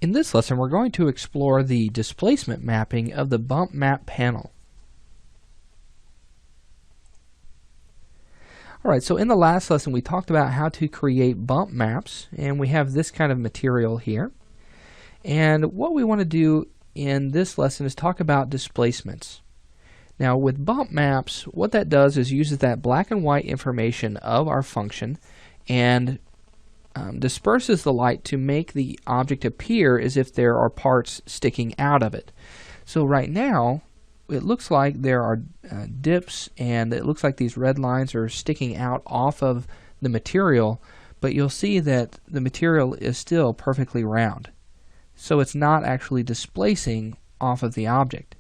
In this lesson, we're going to explore the displacement mapping of the bump map panel. Alright, so in the last lesson we talked about how to create bump maps, and we have this kind of material here. And what we want to do in this lesson is talk about displacements. Now with bump maps, what that does is uses that black and white information of our function and disperses the light to make the object appear as if there are parts sticking out of it. So right now it looks like there are dips, and it looks like these red lines are sticking out off of the material, but you'll see that the material is still perfectly round. So it's not actually displacing off of the object.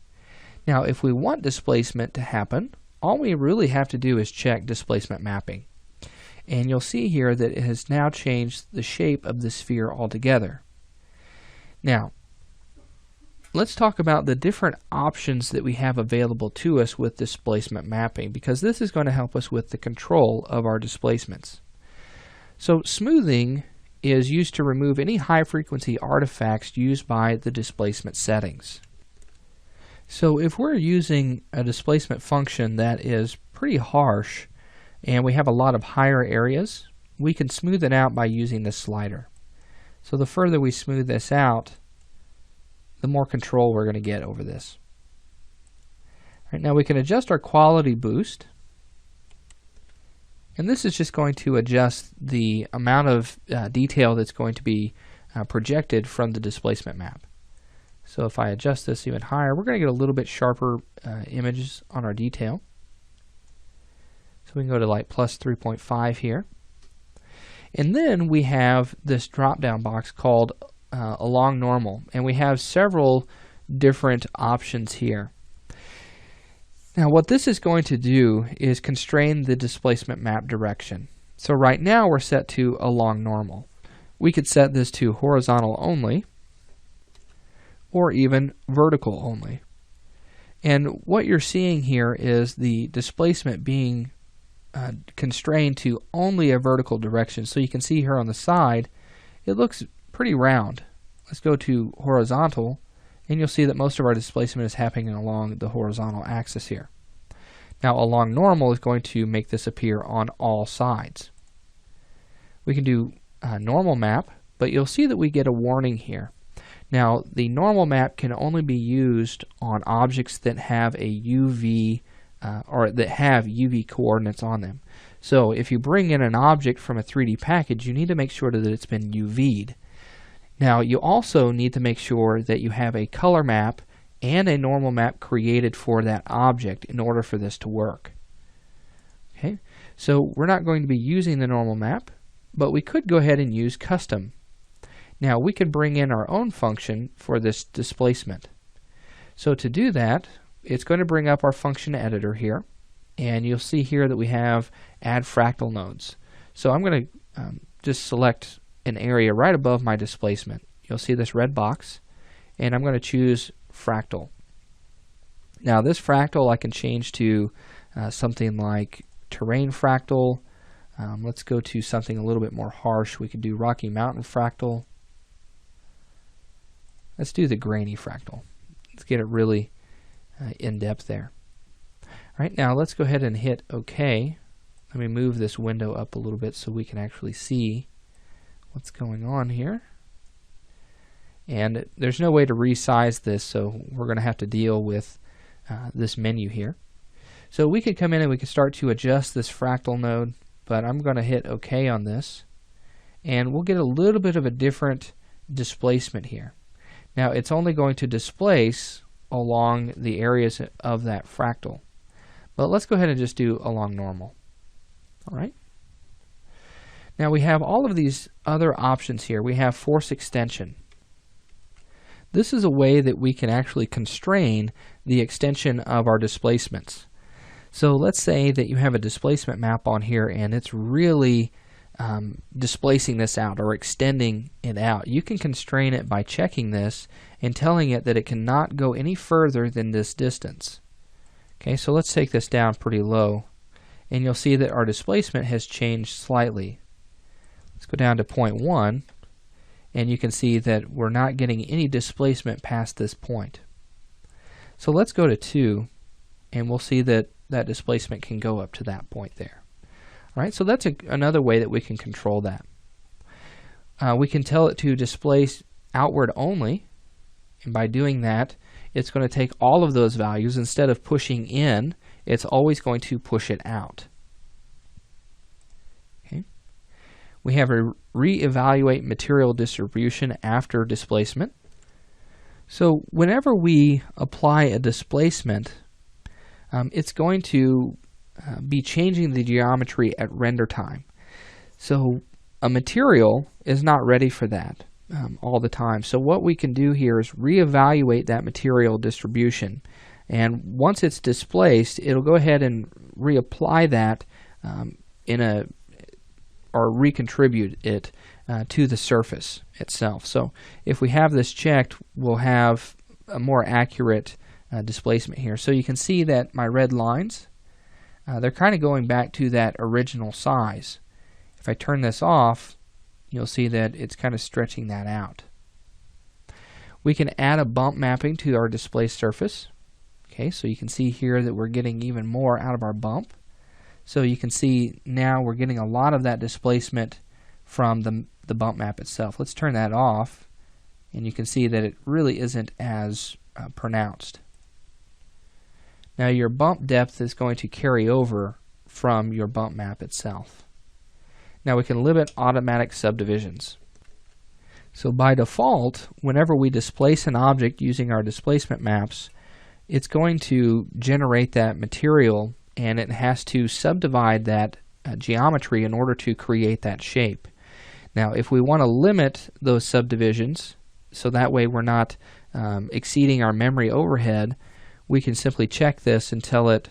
Now if we want displacement to happen, all we really have to do is check displacement mapping. And you'll see here that it has now changed the shape of the sphere altogether. Now, let's talk about the different options that we have available to us with displacement mapping, because this is going to help us with the control of our displacements. So smoothing is used to remove any high-frequency artifacts used by the displacement settings. So if we're using a displacement function that is pretty harsh, and we have a lot of higher areas, we can smooth it out by using this slider. So the further we smooth this out, the more control we're going to get over this. Right, now we can adjust our quality boost, and this is just going to adjust the amount of detail that's going to be projected from the displacement map. So if I adjust this even higher, we're going to get a little bit sharper images on our detail. So we can go to like plus 3.5 here. And then we have this drop down box called along normal, and we have several different options here. Now what this is going to do is constrain the displacement map direction. So right now we're set to along normal. We could set this to horizontal only, or even vertical only. And what you're seeing here is the displacement being constrained to only a vertical direction. So you can see here on the side it looks pretty round. Let's go to horizontal, and you'll see that most of our displacement is happening along the horizontal axis here. Now along normal is going to make this appear on all sides. We can do a normal map, but you'll see that we get a warning here. Now the normal map can only be used on objects that have a UV or that have UV coordinates on them. So if you bring in an object from a 3D package, you need to make sure that it's been UV'd. Now you also need to make sure that you have a color map and a normal map created for that object in order for this to work. Okay, so we're not going to be using the normal map, but we could go ahead and use custom. Now we could bring in our own function for this displacement. So to do that, it's going to bring up our function editor here, and you'll see here that we have add fractal nodes. So I'm going to just select an area right above my displacement. You'll see this red box, and I'm going to choose fractal. Now this fractal I can change to something like terrain fractal. Let's go to something a little bit more harsh. We could do Rocky Mountain fractal. Let's do the grainy fractal. Let's get it really in depth there. Alright, now let's go ahead and hit OK. Let me move this window up a little bit so we can actually see what's going on here. And there's no way to resize this, so we're going to have to deal with this menu here. So we could come in and we could start to adjust this fractal node, but I'm going to hit OK on this, and we'll get a little bit of a different displacement here. Now it's only going to displace along the areas of that fractal. But let's go ahead and just do along normal. Alright. Now we have all of these other options here. We have force extension. This is a way that we can actually constrain the extension of our displacements. So let's say that you have a displacement map on here and it's really displacing this out or extending it out. You can constrain it by checking this and telling it that it cannot go any further than this distance. Okay, so let's take this down pretty low, and you'll see that our displacement has changed slightly. Let's go down to 0.1, and you can see that we're not getting any displacement past this point. So let's go to 2, and we'll see that that displacement can go up to that point there. All right, so that's another way that we can control that. We can tell it to displace outward only, and by doing that, it's going to take all of those values. Instead of pushing in, it's always going to push it out. Okay. We have a reevaluate material distribution after displacement. So whenever we apply a displacement, it's going to be changing the geometry at render time. So a material is not ready for that all the time. So what we can do here is reevaluate that material distribution. And once it's displaced, it'll go ahead and reapply that or recontribute it to the surface itself. So if we have this checked, we'll have a more accurate displacement here. So you can see that my red lines, they're kind of going back to that original size. If I turn this off, you'll see that it's kind of stretching that out. We can add a bump mapping to our displaced surface. Okay, so you can see here that we're getting even more out of our bump. So you can see now we're getting a lot of that displacement from the bump map itself. Let's turn that off, and you can see that it really isn't as pronounced. Now your bump depth is going to carry over from your bump map itself. Now we can limit automatic subdivisions. So by default, whenever we displace an object using our displacement maps, it's going to generate that material, and it has to subdivide that geometry in order to create that shape. Now if we want to limit those subdivisions, so that way we're not exceeding our memory overhead, we can simply check this and tell it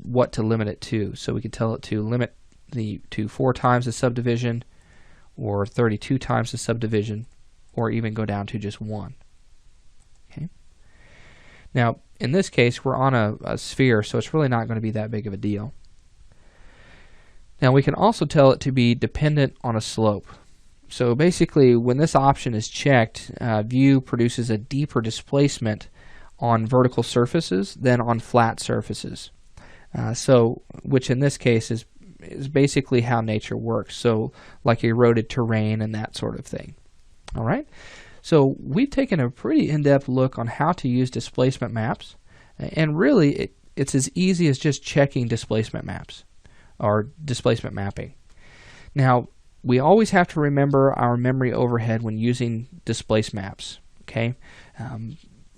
what to limit it to. So we can tell it to limit to 4 times the subdivision, or 32 times the subdivision, or even go down to just 1. Okay. Now in this case we're on a sphere, so it's really not going to be that big of a deal. Now we can also tell it to be dependent on a slope. So basically when this option is checked, View produces a deeper displacement on vertical surfaces than on flat surfaces. Which in this case is basically how nature works. So like eroded terrain and that sort of thing. All right. So we've taken a pretty in-depth look on how to use displacement maps, and really it's as easy as just checking displacement maps or displacement mapping. Now we always have to remember our memory overhead when using displace maps. Okay.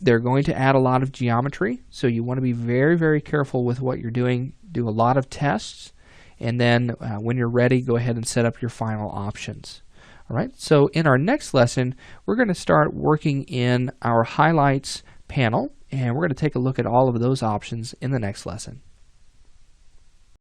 They're going to add a lot of geometry, so you want to be very, very careful with what you're doing. Do a lot of tests, and then when you're ready, go ahead and set up your final options. All right, so in our next lesson, we're going to start working in our highlights panel, and we're going to take a look at all of those options in the next lesson.